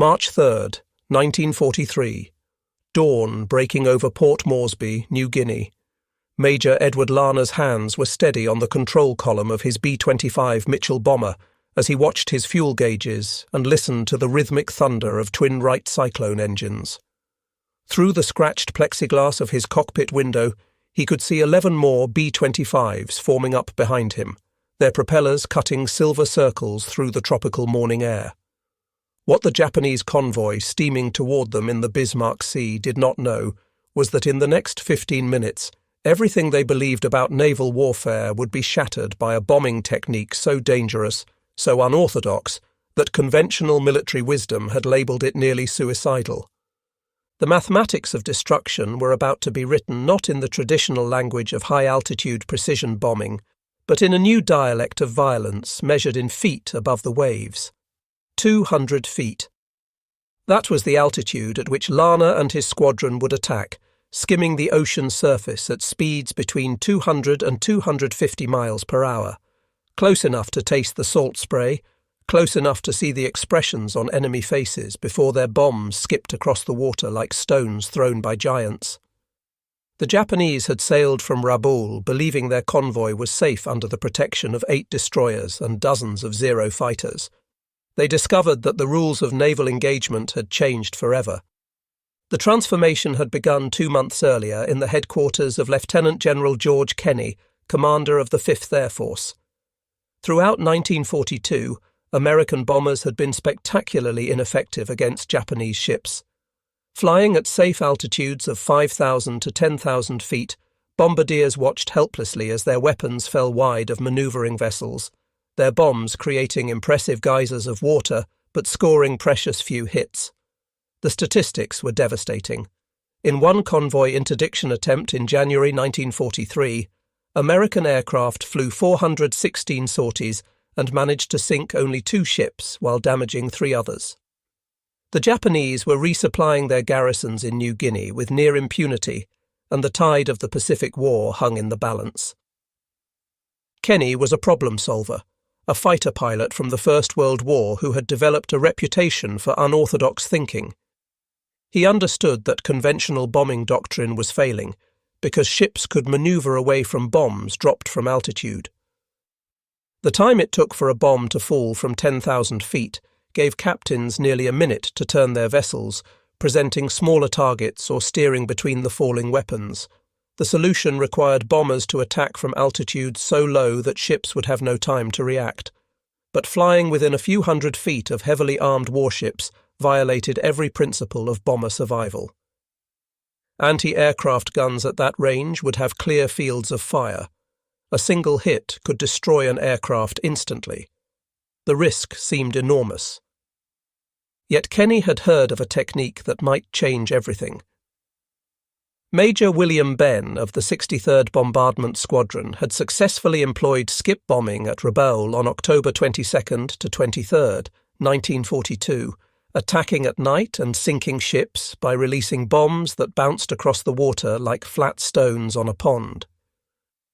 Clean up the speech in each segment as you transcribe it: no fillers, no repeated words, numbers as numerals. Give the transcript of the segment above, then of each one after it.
March 3rd, 1943. Dawn breaking over Port Moresby, New Guinea. Major Edward Larner's hands were steady on the control column of his B-25 Mitchell bomber as he watched his fuel gauges and listened to the rhythmic thunder of twin Wright Cyclone engines. Through the scratched plexiglass of his cockpit window, he could see 11 more B-25s forming up behind him, their propellers cutting silver circles through the tropical morning air. What the Japanese convoy steaming toward them in the Bismarck Sea did not know was that in the next 15 minutes, everything they believed about naval warfare would be shattered by a bombing technique so dangerous, so unorthodox, that conventional military wisdom had labelled it nearly suicidal. The mathematics of destruction were about to be written not in the traditional language of high-altitude precision bombing, but in a new dialect of violence measured in feet above the waves. 200 feet. That was the altitude at which Larner and his squadron would attack, skimming the ocean surface at speeds between 200 and 250 miles per hour, close enough to taste the salt spray, close enough to see the expressions on enemy faces before their bombs skipped across the water like stones thrown by giants. The Japanese had sailed from Rabaul believing their convoy was safe under the protection of 8 destroyers and dozens of Zero fighters. They discovered that the rules of naval engagement had changed forever. The transformation had begun 2 months earlier in the headquarters of Lieutenant General George Kenney, commander of the 5th Air Force. Throughout 1942, American bombers had been spectacularly ineffective against Japanese ships. Flying at safe altitudes of 5,000 to 10,000 feet, bombardiers watched helplessly as their weapons fell wide of manoeuvring vessels, their bombs creating impressive geysers of water but scoring precious few hits. The statistics were devastating. In one convoy interdiction attempt in January 1943, American aircraft flew 416 sorties and managed to sink only 2 ships while damaging 3 others. The Japanese were resupplying their garrisons in New Guinea with near impunity, and the tide of the Pacific War hung in the balance. Kenney was a problem solver, a fighter pilot from the First World War who had developed a reputation for unorthodox thinking. He understood that conventional bombing doctrine was failing, because ships could maneuver away from bombs dropped from altitude. The time it took for a bomb to fall from 10,000 feet gave captains nearly a minute to turn their vessels, presenting smaller targets or steering between the falling weapons. The solution required bombers to attack from altitudes so low that ships would have no time to react. But flying within a few hundred feet of heavily armed warships violated every principle of bomber survival. Anti-aircraft guns at that range would have clear fields of fire. A single hit could destroy an aircraft instantly. The risk seemed enormous. Yet Kenney had heard of a technique that might change everything. Major William Benn of the 63rd Bombardment Squadron had successfully employed skip bombing at Rabaul on October 22nd to 23rd, 1942, attacking at night and sinking ships by releasing bombs that bounced across the water like flat stones on a pond.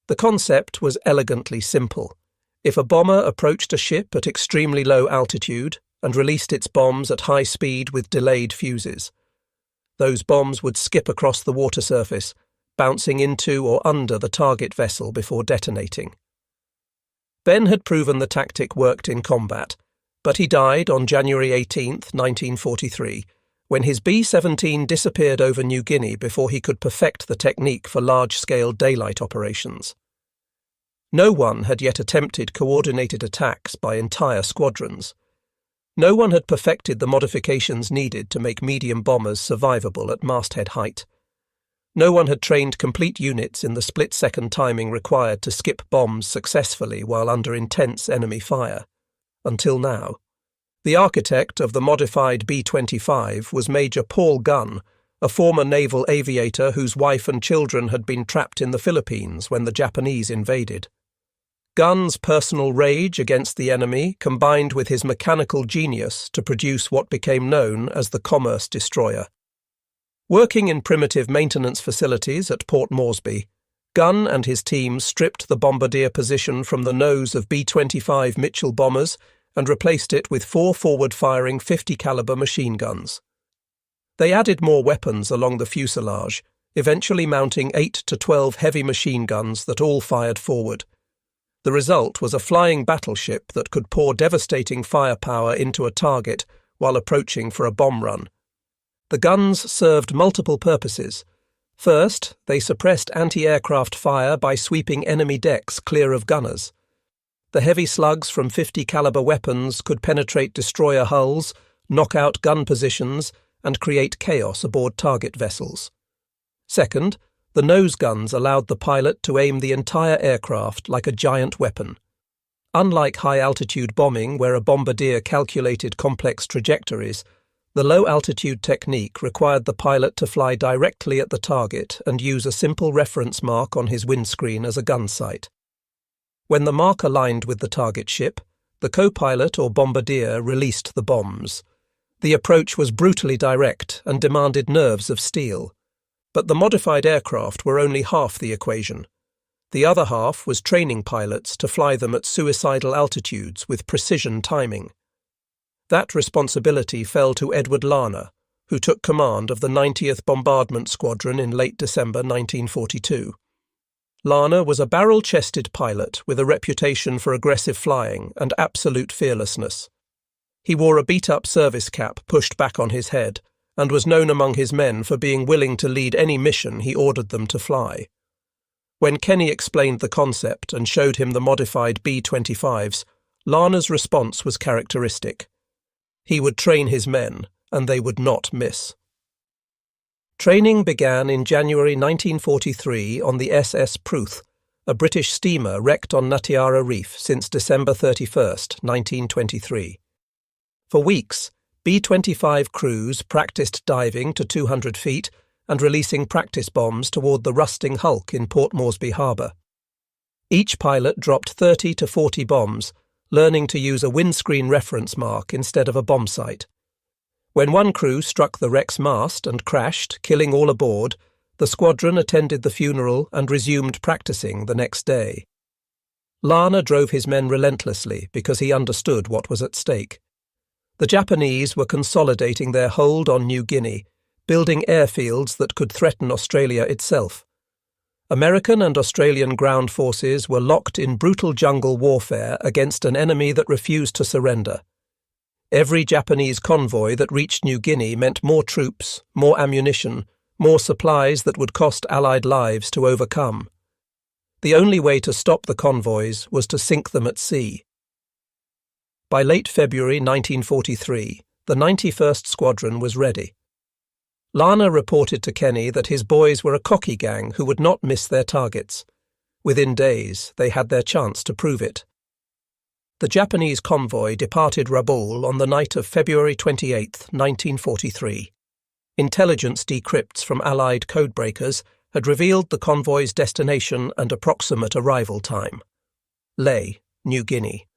The concept was elegantly simple. If a bomber approached a ship at extremely low altitude and released its bombs at high speed with delayed fuses, those bombs would skip across the water surface, bouncing into or under the target vessel before detonating. Ben had proven the tactic worked in combat, but he died on January 18, 1943, when his B-17 disappeared over New Guinea before he could perfect the technique for large-scale daylight operations. No one had yet attempted coordinated attacks by entire squadrons. No one had perfected the modifications needed to make medium bombers survivable at masthead height. No one had trained complete units in the split-second timing required to skip bombs successfully while under intense enemy fire. Until now. The architect of the modified B-25 was Major Paul Gunn, a former naval aviator whose wife and children had been trapped in the Philippines when the Japanese invaded. Gunn's personal rage against the enemy combined with his mechanical genius to produce what became known as the Commerce Destroyer. Working in primitive maintenance facilities at Port Moresby, Gunn and his team stripped the bombardier position from the nose of B-25 Mitchell bombers and replaced it with 4 forward-firing 50-caliber machine guns. They added more weapons along the fuselage, eventually mounting 8 to 12 heavy machine guns that all fired forward. The result was a flying battleship that could pour devastating firepower into a target while approaching for a bomb run. The guns served multiple purposes. First, they suppressed anti-aircraft fire by sweeping enemy decks clear of gunners. The heavy slugs from 50-caliber weapons could penetrate destroyer hulls, knock out gun positions, and create chaos aboard target vessels. Second, the nose guns allowed the pilot to aim the entire aircraft like a giant weapon. Unlike high-altitude bombing, where a bombardier calculated complex trajectories, the low-altitude technique required the pilot to fly directly at the target and use a simple reference mark on his windscreen as a gun sight. When the mark aligned with the target ship, the co-pilot or bombardier released the bombs. The approach was brutally direct and demanded nerves of steel. But the modified aircraft were only half the equation. The other half was training pilots to fly them at suicidal altitudes with precision timing. That responsibility fell to Edward Larner, who took command of the 90th Bombardment Squadron in late December 1942. Larner was a barrel-chested pilot with a reputation for aggressive flying and absolute fearlessness. He wore a beat-up service cap pushed back on his head and was known among his men for being willing to lead any mission he ordered them to fly. When Kenny explained the concept and showed him the modified B-25s, Larner's response was characteristic. He would train his men, and they would not miss. Training began in January 1943 on the SS Pruth, a British steamer wrecked on Natiara Reef since December 31, 1923. For weeks, B-25 crews practiced diving to 200 feet and releasing practice bombs toward the rusting hulk in Port Moresby Harbour. Each pilot dropped 30 to 40 bombs, learning to use a windscreen reference mark instead of a bomb sight. When one crew struck the wreck's mast and crashed, killing all aboard, the squadron attended the funeral and resumed practicing the next day. Larner drove his men relentlessly because he understood what was at stake. The Japanese were consolidating their hold on New Guinea, building airfields that could threaten Australia itself. American and Australian ground forces were locked in brutal jungle warfare against an enemy that refused to surrender. Every Japanese convoy that reached New Guinea meant more troops, more ammunition, more supplies that would cost Allied lives to overcome. The only way to stop the convoys was to sink them at sea. By late February 1943, the 91st Squadron was ready. Larner reported to Kenny that his boys were a cocky gang who would not miss their targets. Within days, they had their chance to prove it. The Japanese convoy departed Rabaul on the night of February 28, 1943. Intelligence decrypts from Allied codebreakers had revealed the convoy's destination and approximate arrival time. Lae, New Guinea.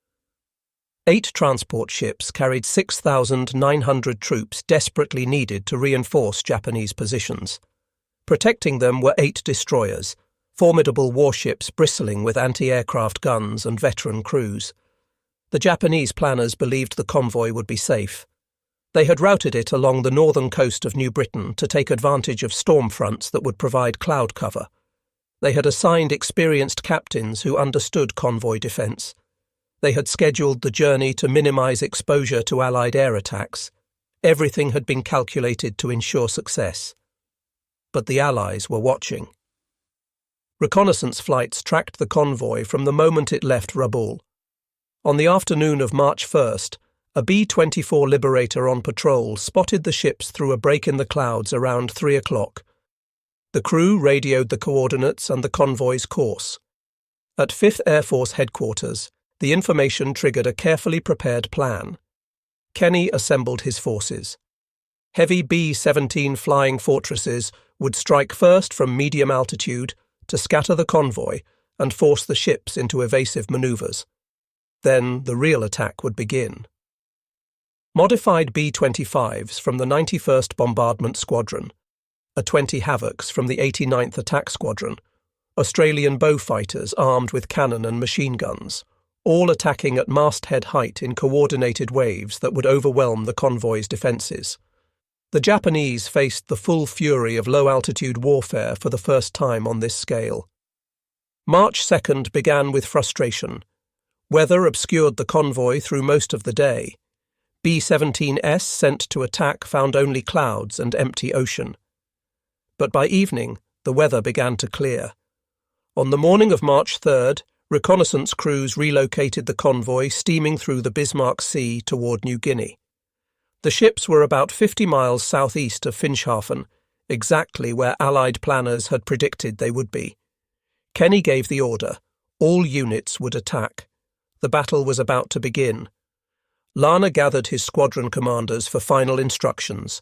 8 transport ships carried 6,900 troops desperately needed to reinforce Japanese positions. Protecting them were 8 destroyers, formidable warships bristling with anti-aircraft guns and veteran crews. The Japanese planners believed the convoy would be safe. They had routed it along the northern coast of New Britain to take advantage of storm fronts that would provide cloud cover. They had assigned experienced captains who understood convoy defence. They had scheduled the journey to minimize exposure to Allied air attacks. Everything had been calculated to ensure success. But the Allies were watching. Reconnaissance flights tracked the convoy from the moment it left Rabaul. On the afternoon of March 1st, a B-24 Liberator on patrol spotted the ships through a break in the clouds around 3 o'clock. The crew radioed the coordinates and the convoy's course. At 5th Air Force headquarters, the information triggered a carefully prepared plan. Kenny assembled his forces. Heavy B-17 flying fortresses would strike first from medium altitude to scatter the convoy and force the ships into evasive maneuvers. Then the real attack would begin. Modified B-25s from the 91st Bombardment Squadron, A-20 Havocs from the 89th Attack Squadron, Australian bow fighters armed with cannon and machine guns, all attacking at masthead height in coordinated waves that would overwhelm the convoy's defences. The Japanese faced the full fury of low-altitude warfare for the first time on this scale. March 2nd began with frustration. Weather obscured the convoy through most of the day. B-17S sent to attack found only clouds and empty ocean. But by evening, the weather began to clear. On the morning of March 3rd, reconnaissance crews relocated the convoy steaming through the Bismarck Sea toward New Guinea. The ships were about 50 miles southeast of Finschhafen, exactly where Allied planners had predicted they would be. Kenny gave the order. All units would attack. The battle was about to begin. Larner gathered his squadron commanders for final instructions.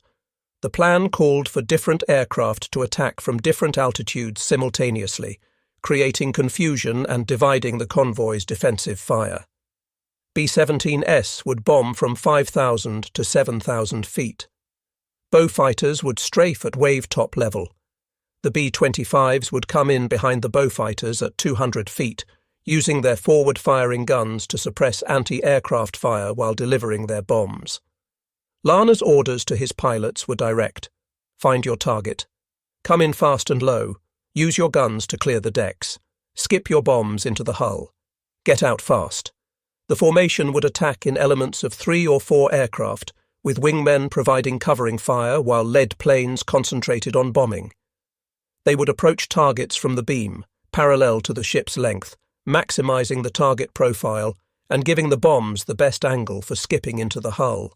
The plan called for different aircraft to attack from different altitudes simultaneously, creating confusion and dividing the convoy's defensive fire. B-17S would bomb from 5,000 to 7,000 feet. Bowfighters would strafe at wave-top level. The B-25s would come in behind the bowfighters at 200 feet, using their forward-firing guns to suppress anti-aircraft fire while delivering their bombs. Larner's orders to his pilots were direct. Find your target. Come in fast and low. Use your guns to clear the decks. Skip your bombs into the hull. Get out fast. The formation would attack in elements of 3 or 4 aircraft, with wingmen providing covering fire while lead planes concentrated on bombing. They would approach targets from the beam, parallel to the ship's length, maximizing the target profile and giving the bombs the best angle for skipping into the hull.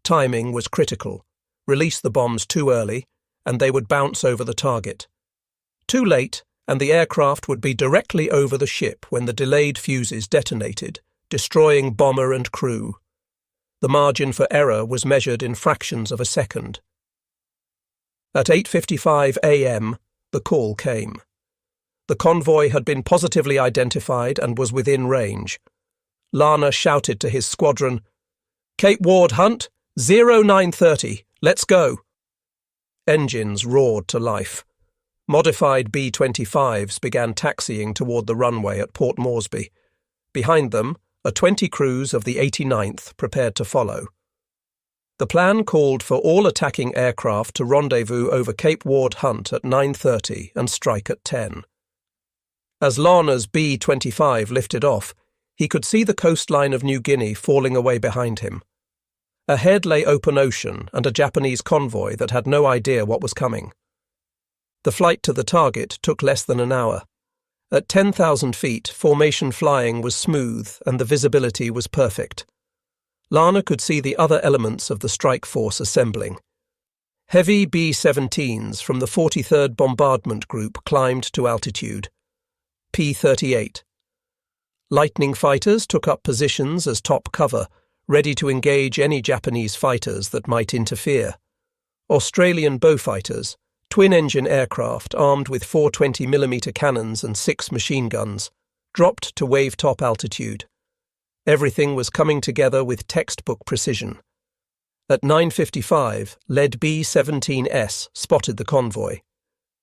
Timing was critical. Release the bombs too early, and they would bounce over the target. Too late, and the aircraft would be directly over the ship when the delayed fuses detonated, destroying bomber and crew. The margin for error was measured in fractions of a second. At 8:55 a.m., the call came. The convoy had been positively identified and was within range. Larner shouted to his squadron, "Cape Ward Hunt, 0930, let's go." Engines roared to life. Modified B-25s began taxiing toward the runway at Port Moresby. Behind them, 20 crews of the 89th prepared to follow. The plan called for all attacking aircraft to rendezvous over Cape Ward Hunt at 9:30 and strike at 10. As Larner's B-25 lifted off, he could see the coastline of New Guinea falling away behind him. Ahead lay open ocean and a Japanese convoy that had no idea what was coming. The flight to the target took less than an hour. At 10,000 feet, formation flying was smooth and the visibility was perfect. Larner could see the other elements of the strike force assembling. Heavy B-17s from the 43rd Bombardment Group climbed to altitude. P-38. Lightning fighters took up positions as top cover, ready to engage any Japanese fighters that might interfere. Australian Bowfighters, twin-engine aircraft armed with 420mm cannons and 6 machine guns, dropped to wave-top altitude. Everything was coming together with textbook precision. At 9:55, lead B-17S spotted the convoy.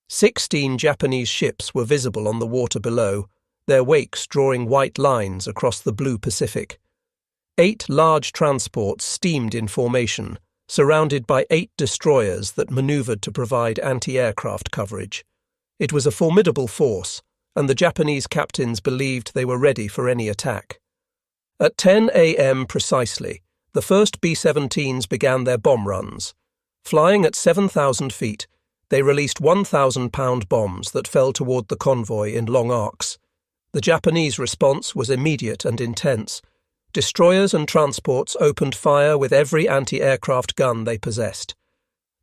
16 Japanese ships were visible on the water below, their wakes drawing white lines across the blue Pacific. 8 large transports steamed in formation, surrounded by 8 destroyers that maneuvered to provide anti-aircraft coverage. It was a formidable force, and the Japanese captains believed they were ready for any attack. At 10 a.m. precisely, the first B-17s began their bomb runs. Flying at 7,000 feet, they released 1,000-pound bombs that fell toward the convoy in long arcs. The Japanese response was immediate and intense. Destroyers and transports opened fire with every anti-aircraft gun they possessed.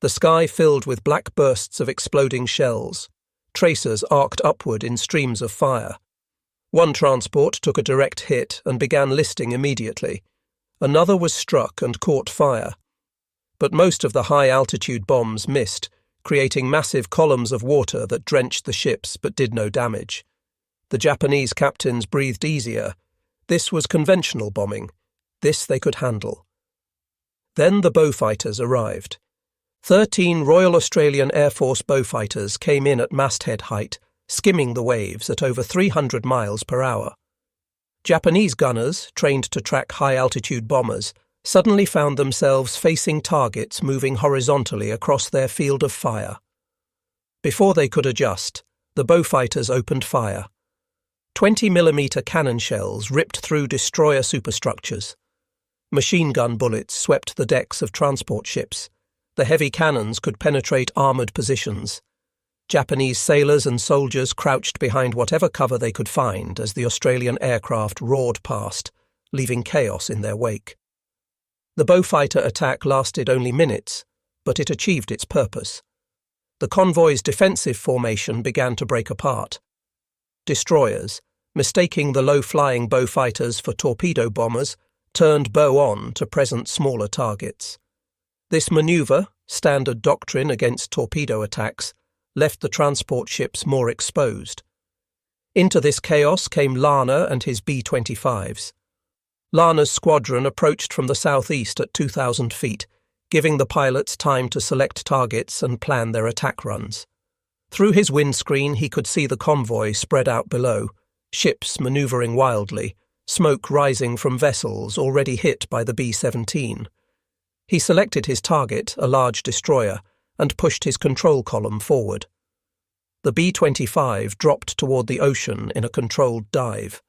The sky filled with black bursts of exploding shells. Tracers arced upward in streams of fire. One transport took a direct hit and began listing immediately. Another was struck and caught fire. But most of the high-altitude bombs missed, creating massive columns of water that drenched the ships but did no damage. The Japanese captains breathed easier. This was conventional bombing. This they could handle. Then the bowfighters arrived. 13 Royal Australian Air Force bowfighters came in at masthead height, skimming the waves at over 300 miles per hour. Japanese gunners, trained to track high-altitude bombers, suddenly found themselves facing targets moving horizontally across their field of fire. Before they could adjust, the Beaufighters opened fire. 20mm cannon shells ripped through destroyer superstructures. Machine gun bullets swept the decks of transport ships. The heavy cannons could penetrate armoured positions. Japanese sailors and soldiers crouched behind whatever cover they could find as the Australian aircraft roared past, leaving chaos in their wake. The Beaufighter attack lasted only minutes, but it achieved its purpose. The convoy's defensive formation began to break apart. Destroyers, mistaking the low-flying Beaufighters for torpedo bombers, turned bow on to present smaller targets. This manoeuvre, standard doctrine against torpedo attacks, left the transport ships more exposed. Into this chaos came Larner and his B-25s. Larner's squadron approached from the southeast at 2,000 feet, giving the pilots time to select targets and plan their attack runs. Through his windscreen he could see the convoy spread out below, ships manoeuvring wildly, smoke rising from vessels already hit by the B-17. He selected his target, a large destroyer, and pushed his control column forward. The B-25 dropped toward the ocean in a controlled dive.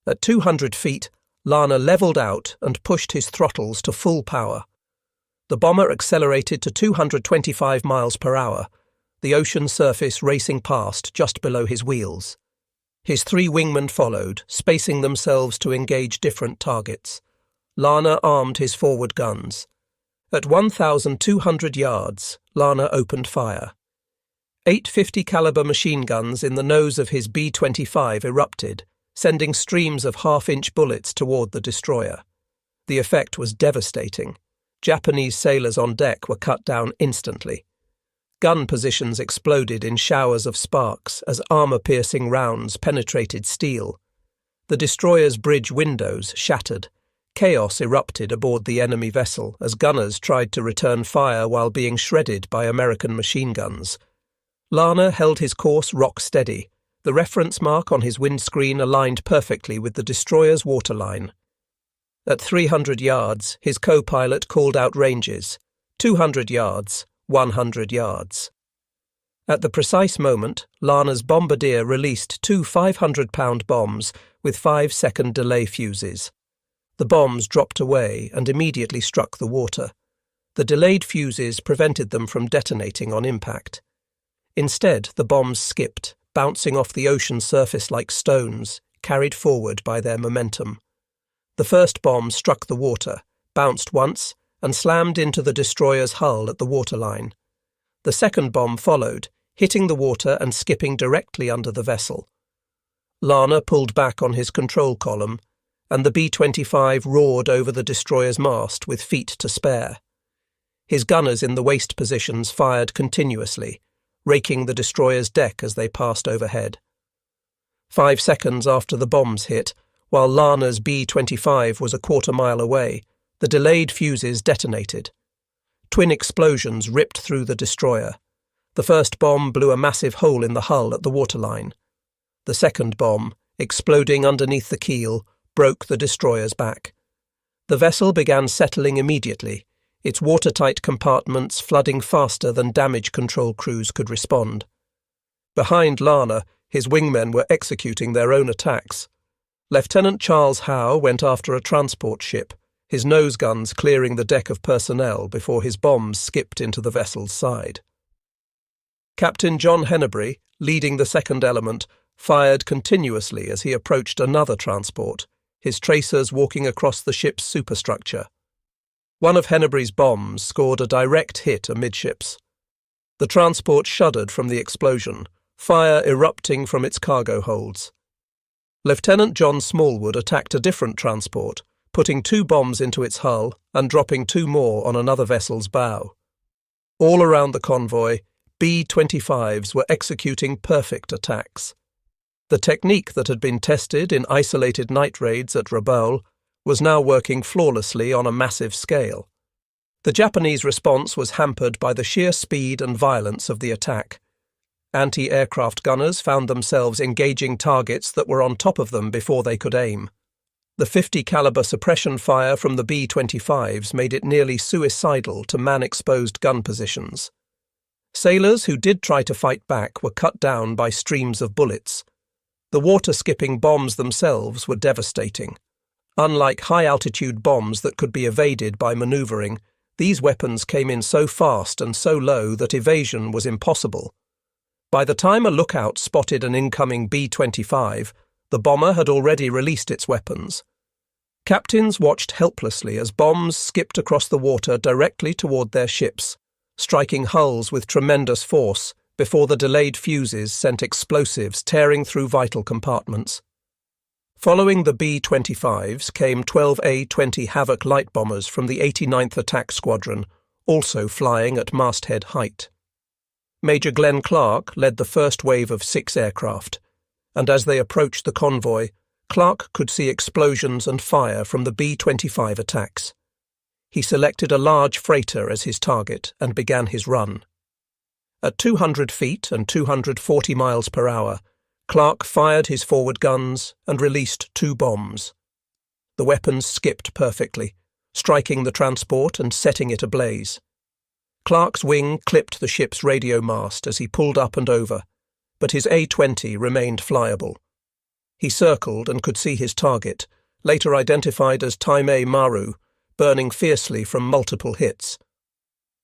At 200 feet, Larner levelled out and pushed his throttles to full power. The bomber accelerated to 225 miles per hour, the ocean surface racing past just below his wheels. His three wingmen followed, spacing themselves to engage different targets. Larner armed his forward guns. At 1,200 yards, Larner opened fire. 850 caliber machine guns in the nose of his B-25 erupted, sending streams of half-inch bullets toward the destroyer. The effect was devastating. Japanese sailors on deck were cut down instantly. Gun positions exploded in showers of sparks as armour-piercing rounds penetrated steel. The destroyer's bridge windows shattered. Chaos erupted aboard the enemy vessel as gunners tried to return fire while being shredded by American machine guns. Larner held his course rock steady. The reference mark on his windscreen aligned perfectly with the destroyer's waterline. At 300 yards, his co-pilot called out ranges. 200 yards, 100 yards. At the precise moment, Larner's bombardier released two 500-pound bombs with 5-second delay fuses. The bombs dropped away and immediately struck the water. The delayed fuses prevented them from detonating on impact. Instead, the bombs skipped, bouncing off the ocean surface like stones, carried forward by their momentum. The first bomb struck the water, bounced once, and slammed into the destroyer's hull at the waterline. The second bomb followed, hitting the water and skipping directly under the vessel. Larner pulled back on his control column, and the B-25 roared over the destroyer's mast with feet to spare. His gunners in the waist positions fired continuously, raking the destroyer's deck as they passed overhead. 5 seconds after the bombs hit, while Larner's B-25 was a quarter-mile away, the delayed fuses detonated. Twin explosions ripped through the destroyer. The first bomb blew a massive hole in the hull at the waterline. The second bomb, exploding underneath the keel, broke the destroyer's back. The vessel began settling immediately, its watertight compartments flooding faster than damage control crews could respond. Behind Larner, his wingmen were executing their own attacks. Lieutenant Charles Howe went after a transport ship, his nose guns clearing the deck of personnel before his bombs skipped into the vessel's side. Captain John Hennebury, leading the second element, fired continuously as he approached another transport, his tracers walking across the ship's superstructure. One of Hennebury's bombs scored a direct hit amidships. The transport shuddered from the explosion, fire erupting from its cargo holds. Lieutenant John Smallwood attacked a different transport, putting 2 bombs into its hull and dropping 2 more on another vessel's bow. All around the convoy, B-25s were executing perfect attacks. The technique that had been tested in isolated night raids at Rabaul was now working flawlessly on a massive scale. The Japanese response was hampered by the sheer speed and violence of the attack. Anti-aircraft gunners found themselves engaging targets that were on top of them before they could aim. The 50 caliber suppression fire from the B-25s made it nearly suicidal to man-exposed gun positions. Sailors who did try to fight back were cut down by streams of bullets. The water-skipping bombs themselves were devastating. Unlike high-altitude bombs that could be evaded by manoeuvring, these weapons came in so fast and so low that evasion was impossible. By the time a lookout spotted an incoming B-25, the bomber had already released its weapons. Captains watched helplessly as bombs skipped across the water directly toward their ships, striking hulls with tremendous force before the delayed fuses sent explosives tearing through vital compartments. Following the B-25s came 12 A-20 Havoc light bombers from the 89th Attack Squadron, also flying at masthead height. Major Glenn Clark led the first wave of 6 aircraft, and as they approached the convoy, Clark could see explosions and fire from the B-25 attacks. He selected a large freighter as his target and began his run. At 200 feet and 240 miles per hour, Clark fired his forward guns and released 2 bombs. The weapons skipped perfectly, striking the transport and setting it ablaze. Clark's wing clipped the ship's radio mast as he pulled up and over, but his A-20 remained flyable. He circled and could see his target, later identified as Taimei Maru, burning fiercely from multiple hits.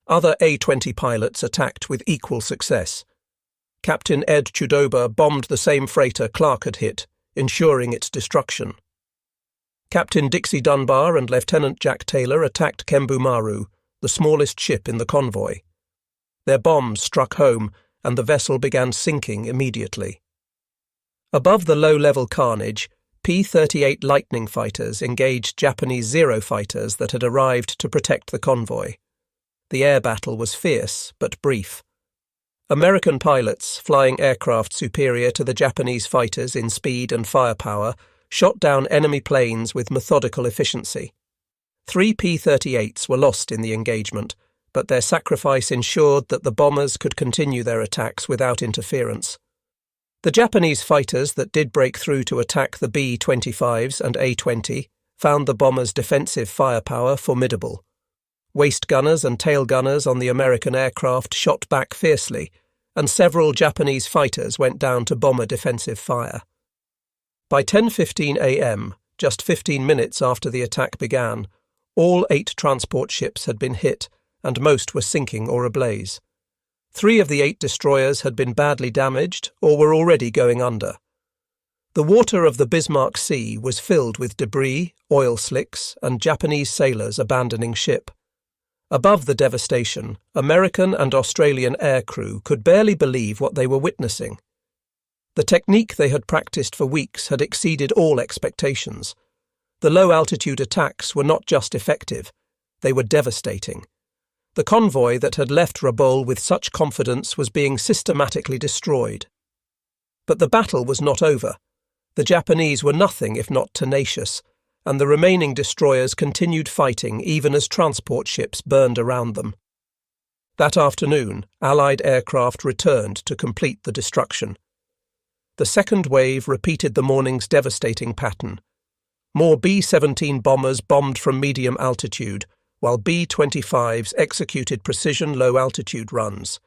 Other A-20 pilots attacked with equal success. Captain Ed Chudoba bombed the same freighter Clark had hit, ensuring its destruction. Captain Dixie Dunbar and Lieutenant Jack Taylor attacked Kembu Maru, the smallest ship in the convoy. Their bombs struck home, and the vessel began sinking immediately. Above the low-level carnage, P-38 Lightning fighters engaged Japanese Zero fighters that had arrived to protect the convoy. The air battle was fierce, but brief. American pilots, flying aircraft superior to the Japanese fighters in speed and firepower, shot down enemy planes with methodical efficiency. 3 P-38s were lost in the engagement, but their sacrifice ensured that the bombers could continue their attacks without interference. The Japanese fighters that did break through to attack the B-25s and A-20 found the bombers' defensive firepower formidable. Waist gunners and tail gunners on the American aircraft shot back fiercely, and several Japanese fighters went down to bomber defensive fire. By 10:15 a.m., just 15 minutes after the attack began, all 8 transport ships had been hit, and most were sinking or ablaze. 3 of the 8 destroyers had been badly damaged or were already going under. The water of the Bismarck Sea was filled with debris, oil slicks, and Japanese sailors abandoning ship. Above the devastation, American and Australian aircrew could barely believe what they were witnessing. The technique they had practiced for weeks had exceeded all expectations. The low-altitude attacks were not just effective, they were devastating. The convoy that had left Rabaul with such confidence was being systematically destroyed. But the battle was not over. The Japanese were nothing if not tenacious, and the remaining destroyers continued fighting even as transport ships burned around them. That afternoon, Allied aircraft returned to complete the destruction. The second wave repeated the morning's devastating pattern. More B-17 bombers bombed from medium altitude, while B-25s executed precision low-altitude runs.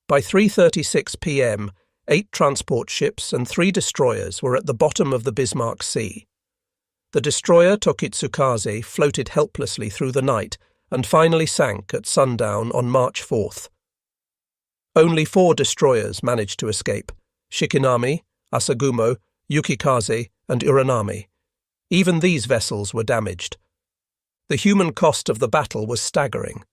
By 3:36 p.m., 8 transport ships and 3 destroyers were at the bottom of the Bismarck Sea. The destroyer Tokitsukaze floated helplessly through the night and finally sank at sundown on March 4th. Only 4 destroyers managed to escape: Shikinami, Asagumo, Yukikaze, and Uranami. Even these vessels were damaged. The human cost of the battle was staggering.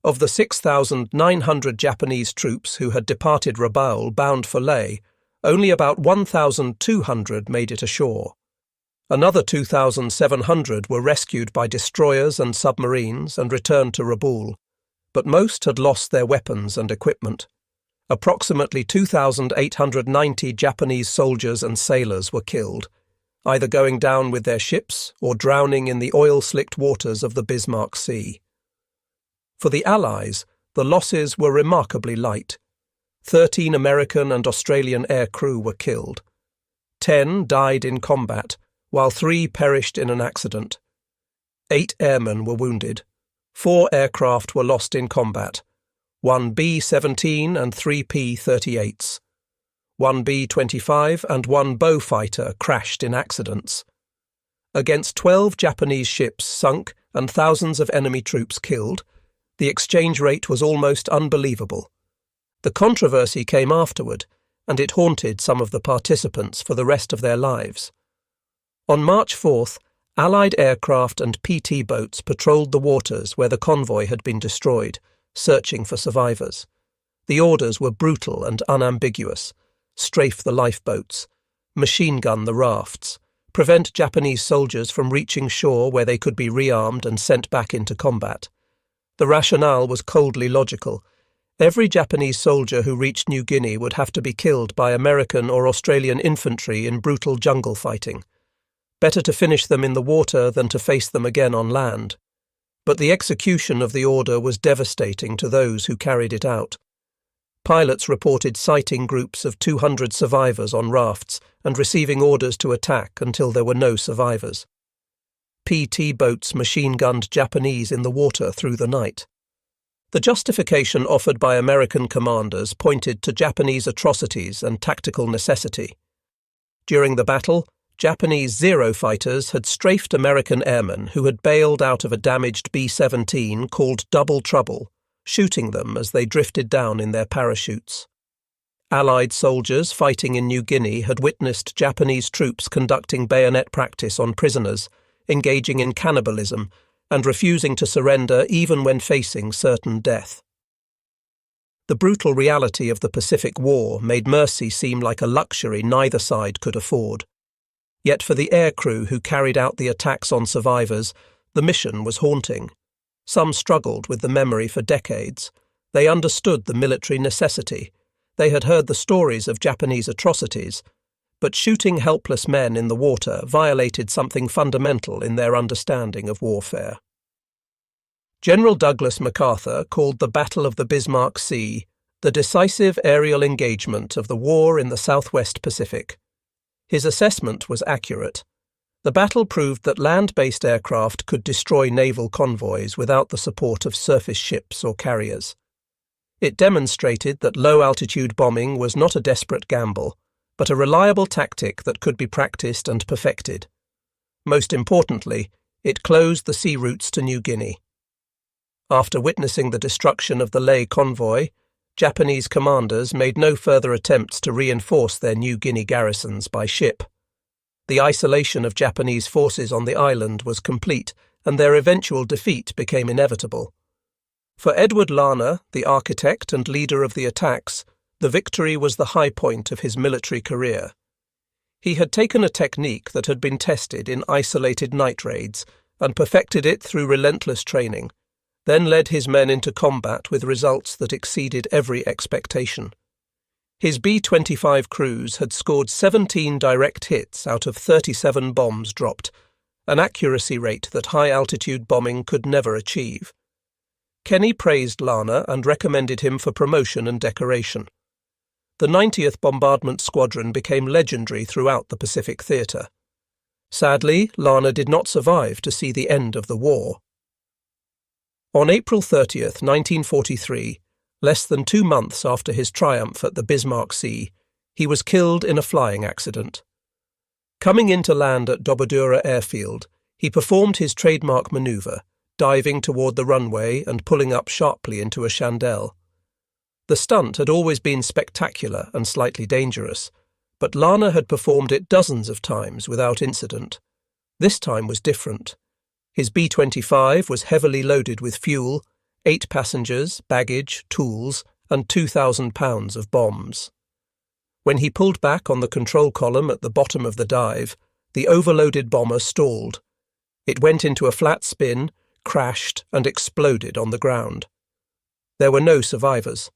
Of the 6,900 Japanese troops who had departed Rabaul bound for Leh, only about 1,200 made it ashore. Another 2,700 were rescued by destroyers and submarines and returned to Rabaul, but most had lost their weapons and equipment. Approximately 2,890 Japanese soldiers and sailors were killed, either going down with their ships or drowning in the oil-slicked waters of the Bismarck Sea. For the Allies, the losses were remarkably light. 13 American and Australian air crew were killed. 10 died in combat, while 3 perished in an accident. 8 airmen were wounded. 4 aircraft were lost in combat, 1 B-17 and 3 P-38s. 1 B-25 and 1 bow fighter crashed in accidents. Against 12 Japanese ships sunk and thousands of enemy troops killed, the exchange rate was almost unbelievable. The controversy came afterward, and it haunted some of the participants for the rest of their lives. On March 4th, Allied aircraft and PT boats patrolled the waters where the convoy had been destroyed, searching for survivors. The orders were brutal and unambiguous: strafe the lifeboats, machine gun the rafts, prevent Japanese soldiers from reaching shore where they could be rearmed and sent back into combat. The rationale was coldly logical. Every Japanese soldier who reached New Guinea would have to be killed by American or Australian infantry in brutal jungle fighting. Better to finish them in the water than to face them again on land. But the execution of the order was devastating to those who carried it out. Pilots reported sighting groups of 200 survivors on rafts and receiving orders to attack until there were no survivors. PT boats machine-gunned Japanese in the water through the night. The justification offered by American commanders pointed to Japanese atrocities and tactical necessity. During the battle, Japanese Zero fighters had strafed American airmen who had bailed out of a damaged B-17 called Double Trouble, shooting them as they drifted down in their parachutes. Allied soldiers fighting in New Guinea had witnessed Japanese troops conducting bayonet practice on prisoners, engaging in cannibalism, and refusing to surrender even when facing certain death. The brutal reality of the Pacific War made mercy seem like a luxury neither side could afford. Yet for the aircrew who carried out the attacks on survivors, the mission was haunting. Some struggled with the memory for decades. They understood the military necessity. They had heard the stories of Japanese atrocities, but shooting helpless men in the water violated something fundamental in their understanding of warfare. General Douglas MacArthur called the Battle of the Bismarck Sea the decisive aerial engagement of the war in the Southwest Pacific. His assessment was accurate. The battle proved that land-based aircraft could destroy naval convoys without the support of surface ships or carriers. It demonstrated that low-altitude bombing was not a desperate gamble, but a reliable tactic that could be practiced and perfected. Most importantly, it closed the sea routes to New Guinea. After witnessing the destruction of the Ley convoy, Japanese commanders made no further attempts to reinforce their New Guinea garrisons by ship. The isolation of Japanese forces on the island was complete, and their eventual defeat became inevitable. For Edward Larner, the architect and leader of the attacks, the victory was the high point of his military career. He had taken a technique that had been tested in isolated night raids and perfected it through relentless training, then led his men into combat with results that exceeded every expectation. His B-25 crews had scored 17 direct hits out of 37 bombs dropped, an accuracy rate that high-altitude bombing could never achieve. Kenny praised Larner and recommended him for promotion and decoration. The 90th Bombardment Squadron became legendary throughout the Pacific Theatre. Sadly, Larner did not survive to see the end of the war. On April 30th, 1943, less than 2 months after his triumph at the Bismarck Sea, he was killed in a flying accident. Coming into land at Dobodura Airfield, he performed his trademark manoeuvre, diving toward the runway and pulling up sharply into a chandelle. The stunt had always been spectacular and slightly dangerous, but Larner had performed it dozens of times without incident. This time was different. His B-25 was heavily loaded with fuel, 8 passengers, baggage, tools, and 2,000 pounds of bombs. When he pulled back on the control column at the bottom of the dive, the overloaded bomber stalled. It went into a flat spin, crashed, and exploded on the ground. There were no survivors.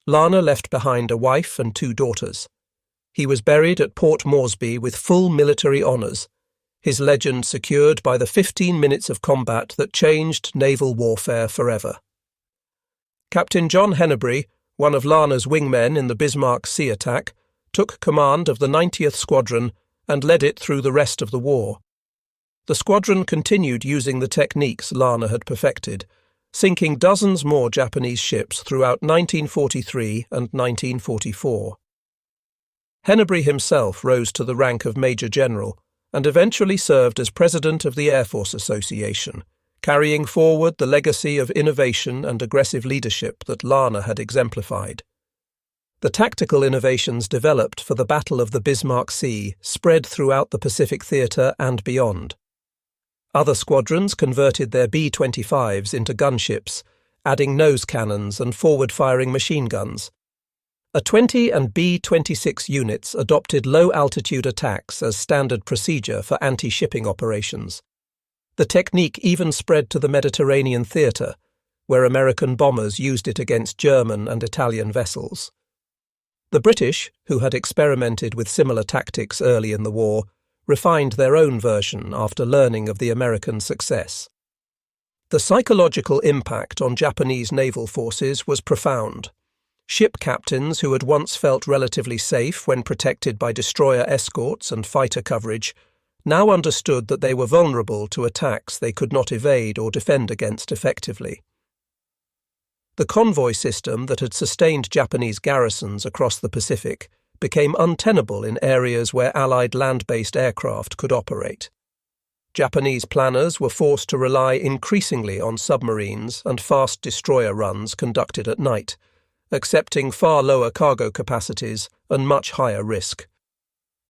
Larner left behind a wife and 2 daughters. He was buried at Port Moresby with full military honours, his legend secured by the 15 minutes of combat that changed naval warfare forever. Captain John Hennebury one of Larner's wingmen in the Bismarck Sea attack, took command of the 90th Squadron and led it through the rest of the war. The squadron continued using the techniques Larner had perfected, sinking dozens more Japanese ships throughout 1943 and 1944. Henneberry himself rose to the rank of Major General and eventually served as President of the Air Force Association, carrying forward the legacy of innovation and aggressive leadership that Larner had exemplified. The tactical innovations developed for the Battle of the Bismarck Sea spread throughout the Pacific Theatre and beyond. Other squadrons converted their B-25s into gunships, adding nose cannons and forward-firing machine guns. A-20 and B-26 units adopted low-altitude attacks as standard procedure for anti-shipping operations. The technique even spread to the Mediterranean theatre, where American bombers used it against German and Italian vessels. The British, who had experimented with similar tactics early in the war, refined their own version after learning of the American success. The psychological impact on Japanese naval forces was profound. Ship captains who had once felt relatively safe when protected by destroyer escorts and fighter coverage now understood that they were vulnerable to attacks they could not evade or defend against effectively. The convoy system that had sustained Japanese garrisons across the Pacific became untenable in areas where Allied land-based aircraft could operate. Japanese planners were forced to rely increasingly on submarines and fast destroyer runs conducted at night, accepting far lower cargo capacities and much higher risk.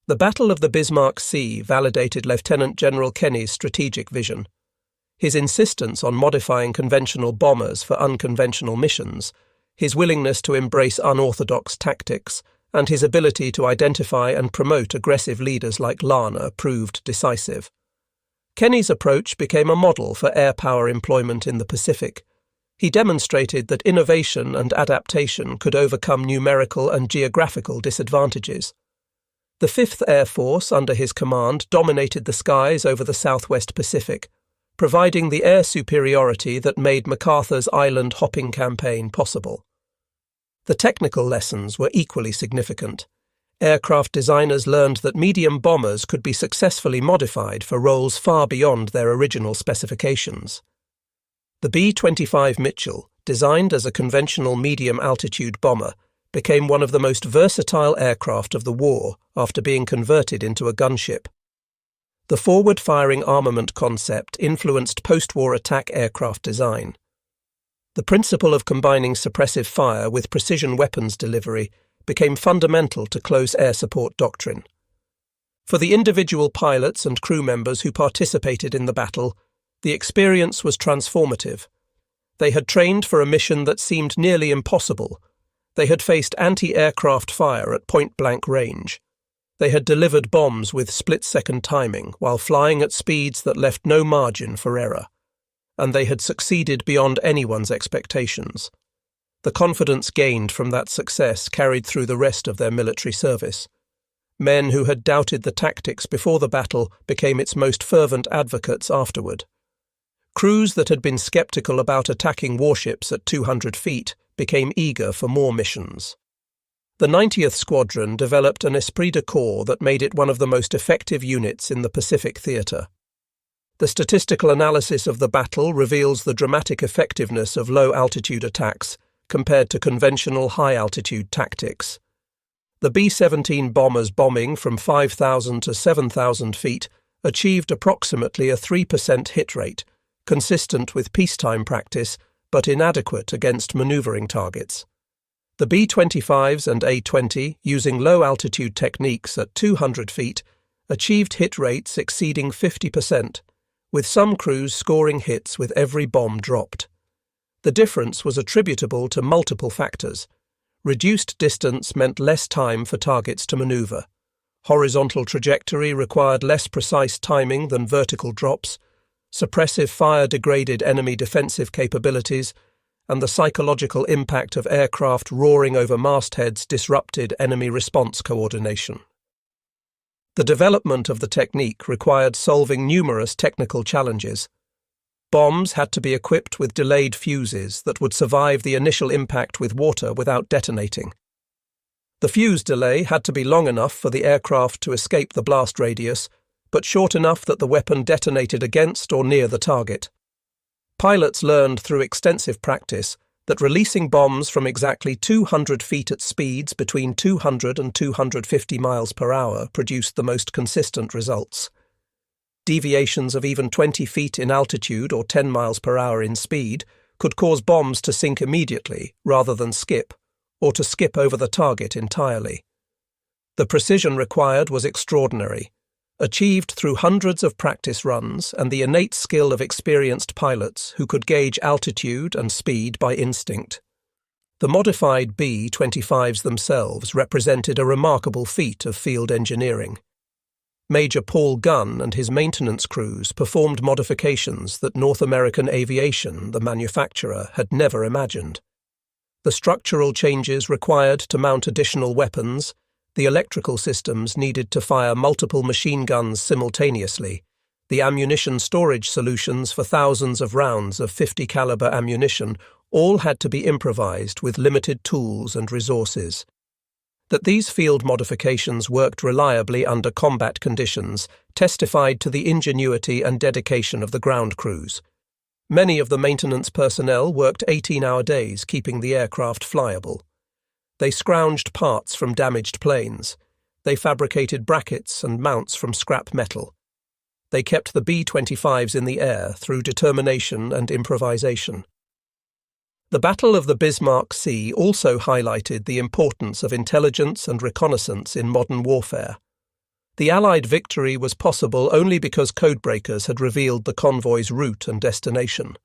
The Battle of the Bismarck Sea validated Lieutenant General Kenny's strategic vision. His insistence on modifying conventional bombers for unconventional missions, his willingness to embrace unorthodox tactics, and his ability to identify and promote aggressive leaders like Larner proved decisive. Kenny's approach became a model for air power employment in the Pacific. He demonstrated that innovation and adaptation could overcome numerical and geographical disadvantages. The 5th Air Force, under his command, dominated the skies over the Southwest Pacific, providing the air superiority that made MacArthur's island-hopping campaign possible. The technical lessons were equally significant. Aircraft designers learned that medium bombers could be successfully modified for roles far beyond their original specifications. The B-25 Mitchell, designed as a conventional medium-altitude bomber, became one of the most versatile aircraft of the war after being converted into a gunship. The forward-firing armament concept influenced post-war attack aircraft design. The principle of combining suppressive fire with precision weapons delivery became fundamental to close air support doctrine. For the individual pilots and crew members who participated in the battle, the experience was transformative. They had trained for a mission that seemed nearly impossible. They had faced anti-aircraft fire at point-blank range. They had delivered bombs with split-second timing while flying at speeds that left no margin for error. And they had succeeded beyond anyone's expectations. The confidence gained from that success carried through the rest of their military service. Men who had doubted the tactics before the battle became its most fervent advocates afterward. Crews that had been skeptical about attacking warships at 200 feet became eager for more missions. The 90th Squadron developed an esprit de corps that made it one of the most effective units in the Pacific theatre. The statistical analysis of the battle reveals the dramatic effectiveness of low-altitude attacks compared to conventional high-altitude tactics. The B-17 bombers bombing from 5,000 to 7,000 feet achieved approximately a 3% hit rate, consistent with peacetime practice but inadequate against maneuvering targets. The B-25s and A-20, using low-altitude techniques at 200 feet, achieved hit rates exceeding 50%, with some crews scoring hits with every bomb dropped. The difference was attributable to multiple factors. Reduced distance meant less time for targets to maneuver. Horizontal trajectory required less precise timing than vertical drops. Suppressive fire degraded enemy defensive capabilities, and the psychological impact of aircraft roaring over mastheads disrupted enemy response coordination. The development of the technique required solving numerous technical challenges. Bombs had to be equipped with delayed fuses that would survive the initial impact with water without detonating. The fuse delay had to be long enough for the aircraft to escape the blast radius, but short enough that the weapon detonated against or near the target. Pilots learned through extensive practice that releasing bombs from exactly 200 feet at speeds between 200 and 250 miles per hour produced the most consistent results. Deviations of even 20 feet in altitude or 10 miles per hour in speed could cause bombs to sink immediately rather than skip, or to skip over the target entirely. The precision required was extraordinary, achieved through hundreds of practice runs and the innate skill of experienced pilots who could gauge altitude and speed by instinct. The modified B-25s themselves represented a remarkable feat of field engineering. Major Paul Gunn and his maintenance crews performed modifications that North American Aviation, the manufacturer, had never imagined. The structural changes required to mount additional weapons, the electrical systems needed to fire multiple machine guns simultaneously, the ammunition storage solutions for thousands of rounds of 50 caliber ammunition all had to be improvised with limited tools and resources. That these field modifications worked reliably under combat conditions testified to the ingenuity and dedication of the ground crews. Many of the maintenance personnel worked 18-hour days keeping the aircraft flyable. They scrounged parts from damaged planes. They fabricated brackets and mounts from scrap metal. They kept the B-25s in the air through determination and improvisation. The Battle of the Bismarck Sea also highlighted the importance of intelligence and reconnaissance in modern warfare. The Allied victory was possible only because codebreakers had revealed the convoy's route and destination.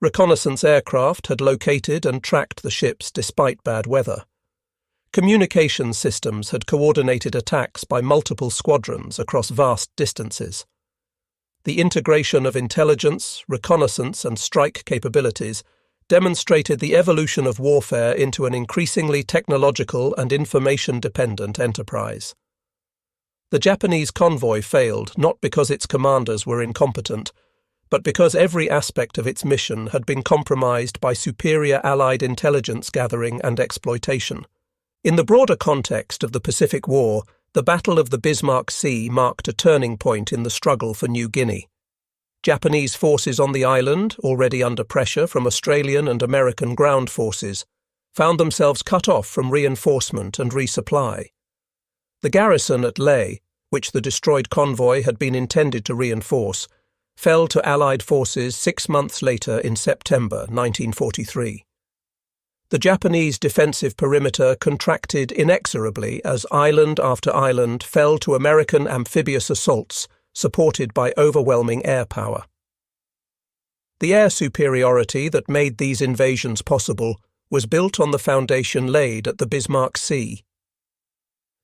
Reconnaissance aircraft had located and tracked the ships despite bad weather. Communication systems had coordinated attacks by multiple squadrons across vast distances. The integration of intelligence, reconnaissance, and strike capabilities demonstrated the evolution of warfare into an increasingly technological and information-dependent enterprise. The Japanese convoy failed not because its commanders were incompetent, but because every aspect of its mission had been compromised by superior Allied intelligence gathering and exploitation. In the broader context of the Pacific War, the Battle of the Bismarck Sea marked a turning point in the struggle for New Guinea. Japanese forces on the island, already under pressure from Australian and American ground forces, found themselves cut off from reinforcement and resupply. The garrison at Lae, which the destroyed convoy had been intended to reinforce, fell to Allied forces 6 months later in September 1943. The Japanese defensive perimeter contracted inexorably as island after island fell to American amphibious assaults supported by overwhelming air power. The air superiority that made these invasions possible was built on the foundation laid at the Bismarck Sea.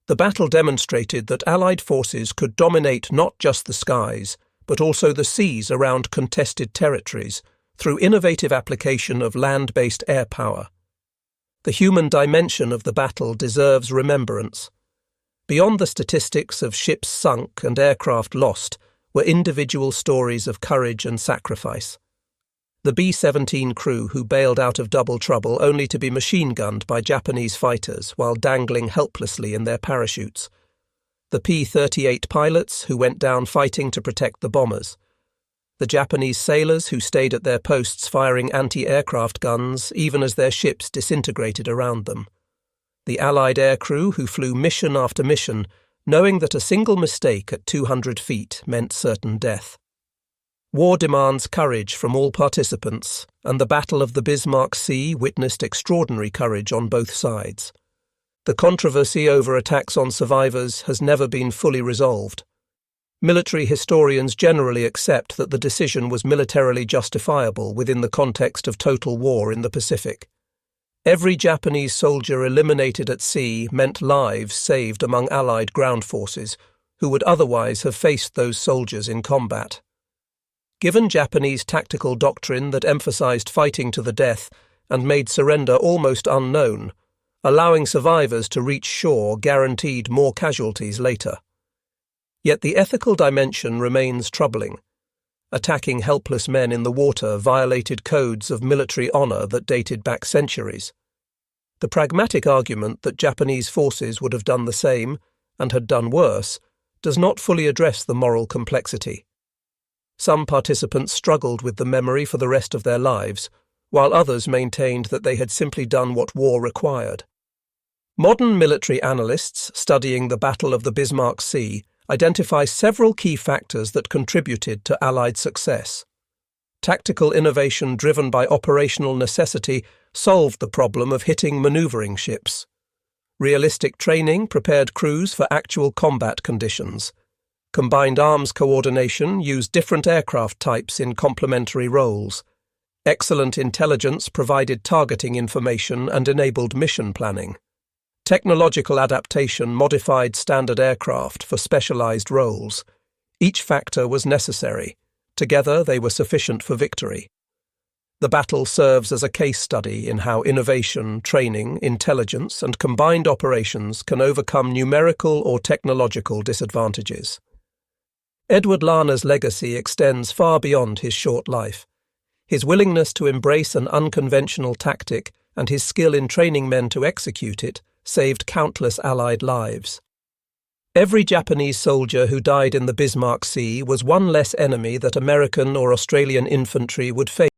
The battle demonstrated that Allied forces could dominate not just the skies, but also the seas around contested territories through innovative application of land-based air power. The human dimension of the battle deserves remembrance. Beyond the statistics of ships sunk and aircraft lost were individual stories of courage and sacrifice. The B-17 crew who bailed out of double trouble only to be machine-gunned by Japanese fighters while dangling helplessly in their parachutes. The P-38 pilots who went down fighting to protect the bombers. The Japanese sailors who stayed at their posts firing anti-aircraft guns even as their ships disintegrated around them. The Allied aircrew who flew mission after mission, knowing that a single mistake at 200 feet meant certain death. War demands courage from all participants, and the Battle of the Bismarck Sea witnessed extraordinary courage on both sides. The controversy over attacks on survivors has never been fully resolved. Military historians generally accept that the decision was militarily justifiable within the context of total war in the Pacific. Every Japanese soldier eliminated at sea meant lives saved among Allied ground forces, who would otherwise have faced those soldiers in combat. Given Japanese tactical doctrine that emphasized fighting to the death and made surrender almost unknown, allowing survivors to reach shore guaranteed more casualties later. Yet the ethical dimension remains troubling. Attacking helpless men in the water violated codes of military honor that dated back centuries. The pragmatic argument that Japanese forces would have done the same, and had done worse, does not fully address the moral complexity. Some participants struggled with the memory for the rest of their lives, while others maintained that they had simply done what war required. Modern military analysts studying the Battle of the Bismarck Sea identify several key factors that contributed to Allied success. Tactical innovation driven by operational necessity solved the problem of hitting maneuvering ships. Realistic training prepared crews for actual combat conditions. Combined arms coordination used different aircraft types in complementary roles. Excellent intelligence provided targeting information and enabled mission planning. Technological adaptation modified standard aircraft for specialized roles. Each factor was necessary. Together they were sufficient for victory. The battle serves as a case study in how innovation, training, intelligence, and combined operations can overcome numerical or technological disadvantages. Edward Larner's legacy extends far beyond his short life. His willingness to embrace an unconventional tactic and his skill in training men to execute it saved countless Allied lives. Every Japanese soldier who died in the Bismarck Sea was one less enemy that American or Australian infantry would face.